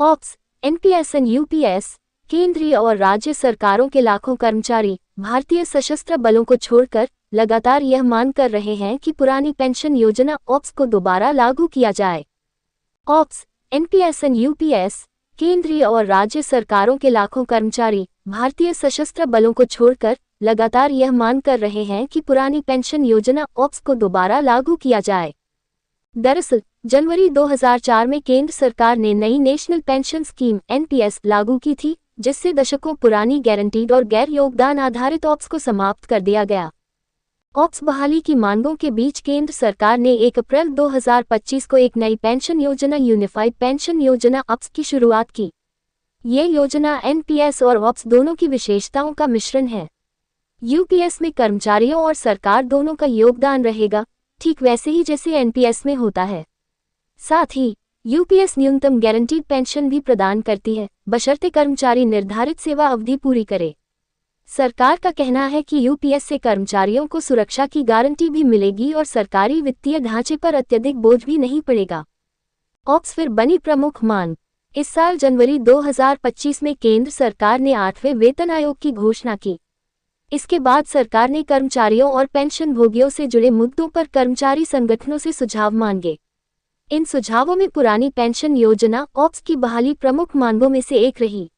Ops, NPS and UPS, केंद्रीय और राज्य सरकारों के लाखों कर्मचारी भारतीय सशस्त्र बलों को छोड़कर लगातार यह मांग कर रहे हैं कि पुरानी पेंशन योजना ऑप्स को दोबारा लागू किया जाए। ऑप्स, एनपीएस एंड यूपीएस, केंद्रीय और राज्य सरकारों के लाखों कर्मचारी भारतीय सशस्त्र बलों को छोड़कर लगातार यह मांग कर रहे हैं कि पुरानी पेंशन योजना ऑप्स को दोबारा लागू किया जाए। दरअसल जनवरी 2004 में केंद्र सरकार ने नई नेशनल पेंशन स्कीम एनपीएस लागू की थी, जिससे दशकों पुरानी गारंटीड और गैर योगदान आधारित ऑप्स को समाप्त कर दिया गया। ऑप्स बहाली की मांगों के बीच केंद्र सरकार ने 1 अप्रैल 2025 को एक नई पेंशन योजना यूनिफाइड पेंशन योजना ऑप्स की शुरुआत की। ये योजना एनपीएस और ऑप्स दोनों की विशेषताओं का मिश्रण है। यूपीएस में कर्मचारियों और सरकार दोनों का योगदान रहेगा, ठीक वैसे ही जैसे एनपीएस में होता है। साथ ही यूपीएस न्यूनतम गारंटीड पेंशन भी प्रदान करती है, बशर्ते कर्मचारी निर्धारित सेवा अवधि पूरी करे। सरकार का कहना है कि यूपीएस से कर्मचारियों को सुरक्षा की गारंटी भी मिलेगी और सरकारी वित्तीय ढांचे पर अत्यधिक बोझ भी नहीं पड़ेगा। ऑप्स फिर बनी प्रमुख मांग। इस साल जनवरी 2025 में केंद्र सरकार ने 8वें वेतन आयोग की घोषणा की। इसके बाद सरकार ने कर्मचारियों और पेंशन भोगियों से जुड़े मुद्दों पर कर्मचारी संगठनों से सुझाव मांगे। इन सुझावों में पुरानी पेंशन योजना ऑप्स की बहाली प्रमुख मांगों में से एक रही।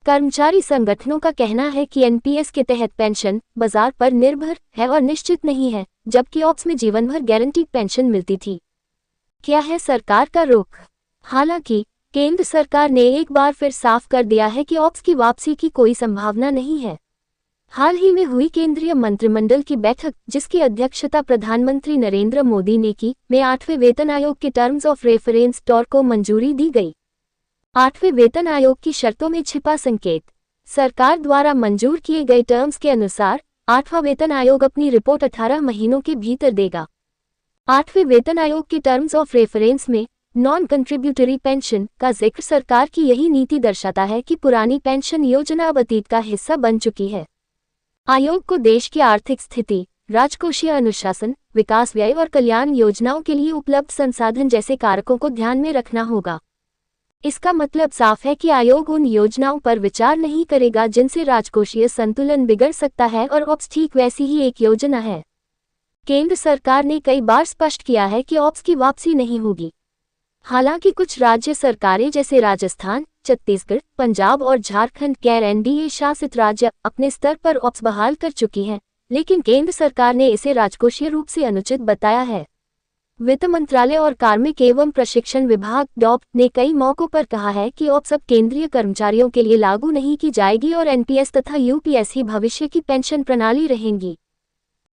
कर्मचारी संगठनों का कहना है कि एनपीएस के तहत पेंशन बाजार पर निर्भर है और निश्चित नहीं है, जबकि ऑप्स में जीवन भर गारंटीड पेंशन मिलती थी। क्या है सरकार का रुख? हालांकि केंद्र सरकार ने एक बार फिर साफ कर दिया है कि ऑप्स की वापसी की कोई संभावना नहीं है। हाल ही में हुई केंद्रीय मंत्रिमंडल की बैठक, जिसकी अध्यक्षता प्रधानमंत्री नरेंद्र मोदी ने की, में 8वें वेतन आयोग के टर्म्स ऑफ रेफरेंस टॉर को मंजूरी दी गई। 8वें वेतन आयोग की शर्तों में छिपा संकेत। सरकार द्वारा मंजूर किए गए टर्म्स के अनुसार 8वां वेतन आयोग अपनी रिपोर्ट 18 महीनों के भीतर देगा। 8वें वेतन आयोग के टर्म्स ऑफ रेफरेंस में नॉन कंट्रीब्यूटरी पेंशन का जिक्र सरकार की यही नीति दर्शाता है कि पुरानी पेंशन योजना अब अतीत का हिस्सा बन चुकी है। आयोग को देश की आर्थिक स्थिति, राजकोषीय अनुशासन, विकास व्यय और कल्याण योजनाओं के लिए उपलब्ध संसाधन जैसे कारकों को ध्यान में रखना होगा। इसका मतलब साफ है कि आयोग उन योजनाओं पर विचार नहीं करेगा जिनसे राजकोषीय संतुलन बिगड़ सकता है, और ऑप्स ठीक वैसी ही एक योजना है। केंद्र सरकार ने कई बार स्पष्ट किया है कि ऑप्स की वापसी नहीं होगी। हालांकि कुछ राज्य सरकारें जैसे राजस्थान, छत्तीसगढ़, पंजाब और झारखंड गैर एनडीए शासित राज्य अपने स्तर पर ऑप्स बहाल कर चुकी हैं, लेकिन केंद्र सरकार ने इसे राजकोषीय रूप से अनुचित बताया है। वित्त मंत्रालय और कार्मिक एवं प्रशिक्षण विभाग डॉप ने कई मौकों पर कहा है कि ऑप्स अब केंद्रीय कर्मचारियों के लिए लागू नहीं की जाएगी और एनपीएस तथा यूपीएस ही भविष्य की पेंशन प्रणाली रहेंगी।